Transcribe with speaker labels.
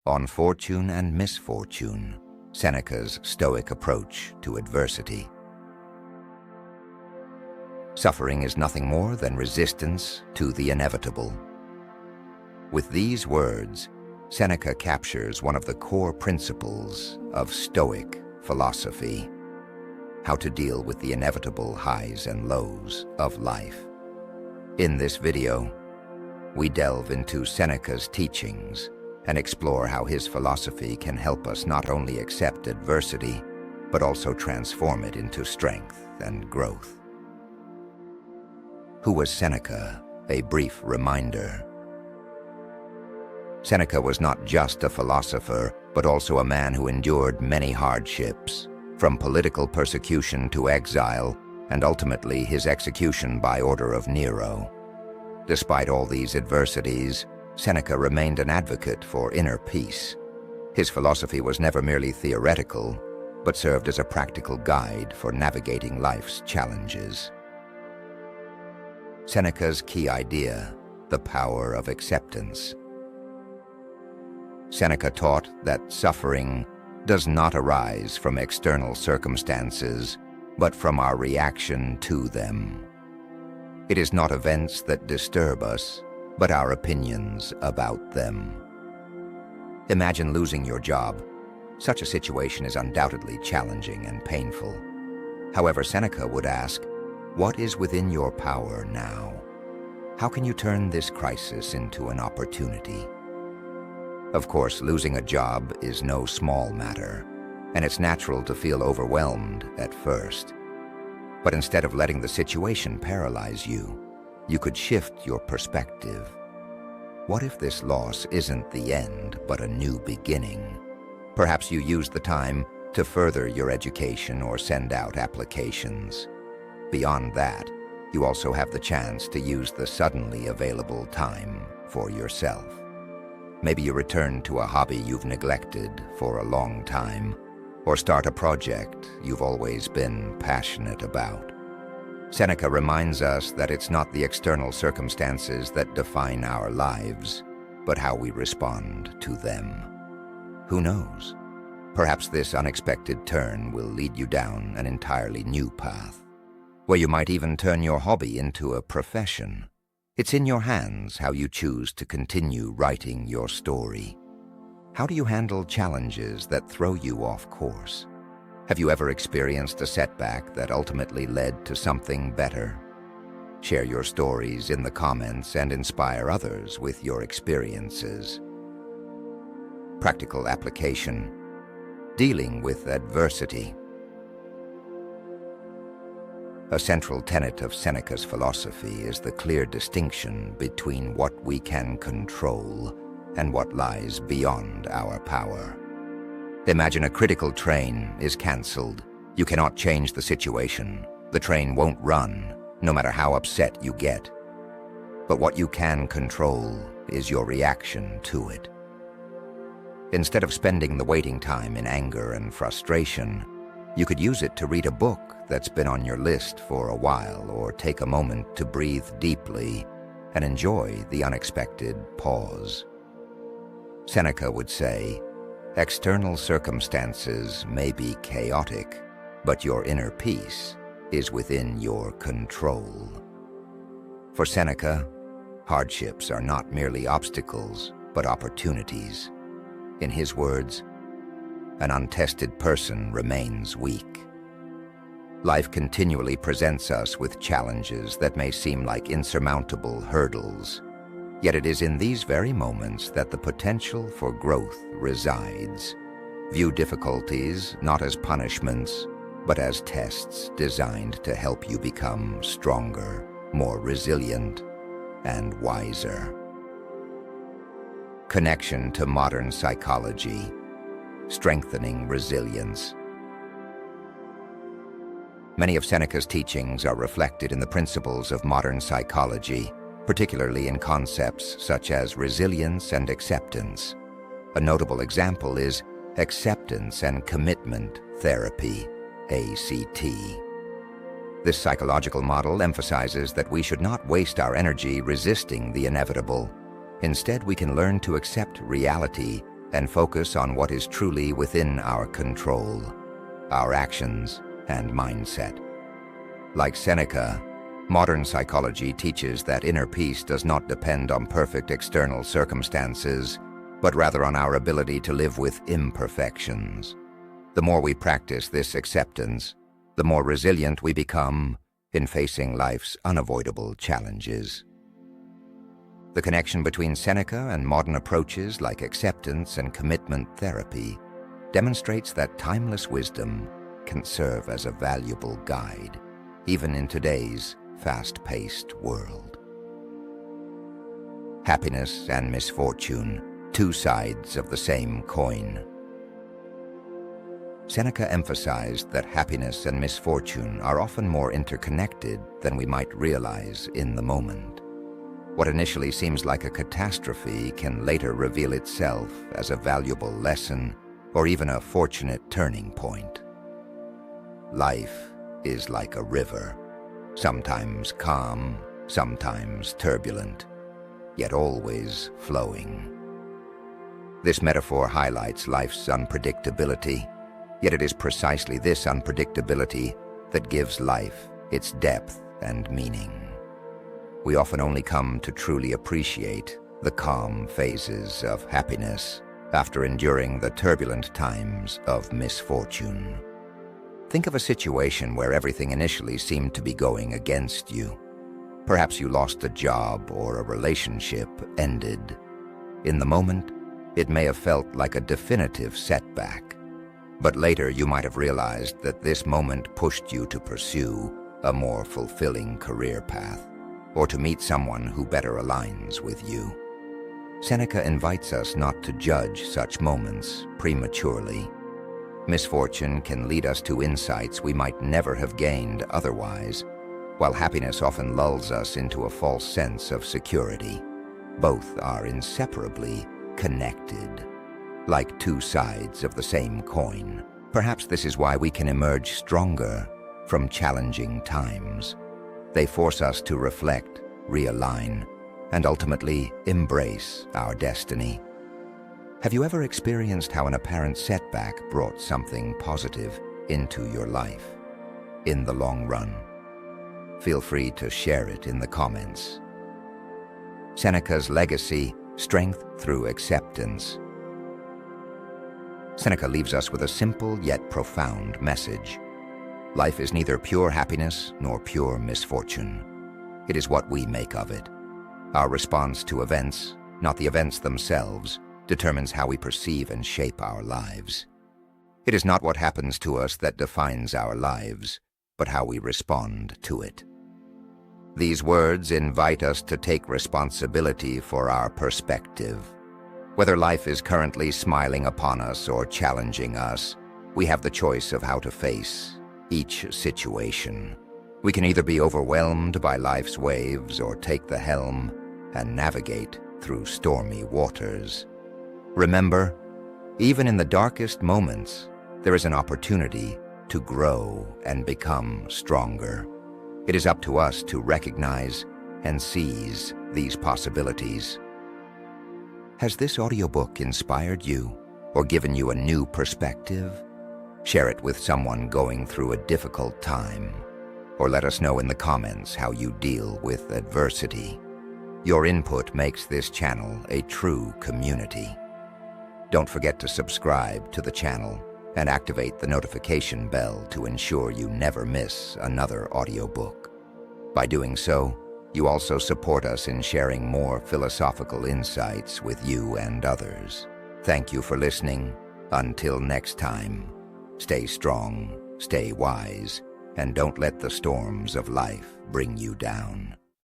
Speaker 1: on Fortune and Misfortune, Seneca's Stoic approach to adversity. Suffering is nothing more than resistance to the inevitable. With these words, Seneca captures one of the core principles of Stoic philosophy: how to deal with the inevitable highs and lows of life. In this video, we delve into Seneca's teachings and explore how his philosophy can help us not only accept adversity, but also transform it into strength and growth. Who was Seneca? A brief reminder. Seneca was not just a philosopher, but also a man who endured many hardships, from political persecution to exile, and ultimately his execution by order of Nero. Despite all these adversities, Seneca remained an advocate for inner peace. His philosophy was never merely theoretical, but served as a practical guide for navigating life's challenges. Seneca's key idea: the power of acceptance. Seneca taught that suffering does not arise from external circumstances, but from our reaction to them. It is not events that disturb us, but our opinions about them. Imagine losing your job. Such a situation is undoubtedly challenging and painful. However, Seneca would ask, what is within your power now? How can you turn this crisis into an opportunity? Of course, losing a job is no small matter, and it's natural to feel overwhelmed at first. But instead of letting the situation paralyze you, you could shift your perspective. What if this loss isn't the end, but a new beginning? Perhaps you use the time to further your education or send out applications. Beyond that, you also have the chance to use the suddenly available time for yourself. Maybe you return to a hobby you've neglected for a long time, or start a project you've always been passionate about. Seneca reminds us that it's not the external circumstances that define our lives, but how we respond to them. Who knows? Perhaps this unexpected turn will lead you down an entirely new path, where you might even turn your hobby into a profession. It's in your hands how you choose to continue writing your story. How do you handle challenges that throw you off course? Have you ever experienced a setback that ultimately led to something better? Share your stories in the comments and inspire others with your experiences. Practical application: dealing with adversity. A central tenet of Seneca's philosophy is the clear distinction between what we can control and what lies beyond our power. Imagine a critical train is cancelled. You cannot change the situation. The train won't run, no matter how upset you get. But what you can control is your reaction to it. Instead of spending the waiting time in anger and frustration, you could use it to read a book that's been on your list for a while, or take a moment to breathe deeply and enjoy the unexpected pause. Seneca would say, external circumstances may be chaotic, but your inner peace is within your control. For Seneca, hardships are not merely obstacles, but opportunities. In his words, an untested person remains weak. Life continually presents us with challenges that may seem like insurmountable hurdles. Yet it is in these very moments that the potential for growth resides. View difficulties not as punishments, but as tests designed to help you become stronger, more resilient, and wiser. Connection to modern psychology: strengthening resilience. Many of Seneca's teachings are reflected in the principles of modern psychology, particularly in concepts such as resilience and acceptance. A notable example is acceptance and commitment therapy, ACT. This psychological model emphasizes that we should not waste our energy resisting the inevitable. Instead, we can learn to accept reality and focus on what is truly within our control, our actions and mindset. Like Seneca, modern psychology teaches that inner peace does not depend on perfect external circumstances, but rather on our ability to live with imperfections. The more we practice this acceptance, the more resilient we become in facing life's unavoidable challenges. The connection between Seneca and modern approaches like acceptance and commitment therapy demonstrates that timeless wisdom can serve as a valuable guide, even in today's fast-paced world. Happiness and misfortune, two sides of the same coin. Seneca emphasized that happiness and misfortune are often more interconnected than we might realize in the moment. What initially seems like a catastrophe can later reveal itself as a valuable lesson or even a fortunate turning point. Life is like a river, sometimes calm, sometimes turbulent, yet always flowing. This metaphor highlights life's unpredictability, yet it is precisely this unpredictability that gives life its depth and meaning. We often only come to truly appreciate the calm phases of happiness after enduring the turbulent times of misfortune. Think of a situation where everything initially seemed to be going against you. Perhaps you lost a job or a relationship ended. In the moment, it may have felt like a definitive setback. But later you might have realized that this moment pushed you to pursue a more fulfilling career path, or to meet someone who better aligns with you. Seneca invites us not to judge such moments prematurely. Misfortune can lead us to insights we might never have gained otherwise, while happiness often lulls us into a false sense of security. Both are inseparably connected, like two sides of the same coin. Perhaps this is why we can emerge stronger from challenging times. They force us to reflect, realign, and ultimately embrace our destiny. Have you ever experienced how an apparent setback brought something positive into your life in the long run? Feel free to share it in the comments. Seneca's legacy: strength through acceptance. Seneca leaves us with a simple yet profound message. Life is neither pure happiness nor pure misfortune. It is what we make of it. Our response to events, not the events themselves, determines how we perceive and shape our lives. It is not what happens to us that defines our lives, but how we respond to it. These words invite us to take responsibility for our perspective. Whether life is currently smiling upon us or challenging us, we have the choice of how to face each situation. We can either be overwhelmed by life's waves or take the helm and navigate through stormy waters. Remember, even in the darkest moments, there is an opportunity to grow and become stronger. It is up to us to recognize and seize these possibilities. Has this audiobook inspired you or given you a new perspective? Share it with someone going through a difficult time, or let us know in the comments how you deal with adversity. Your input makes this channel a true community. Don't forget to subscribe to the channel and activate the notification bell to ensure you never miss another audiobook. By doing so, you also support us in sharing more philosophical insights with you and others. Thank you for listening. Until next time, stay strong, stay wise, and don't let the storms of life bring you down.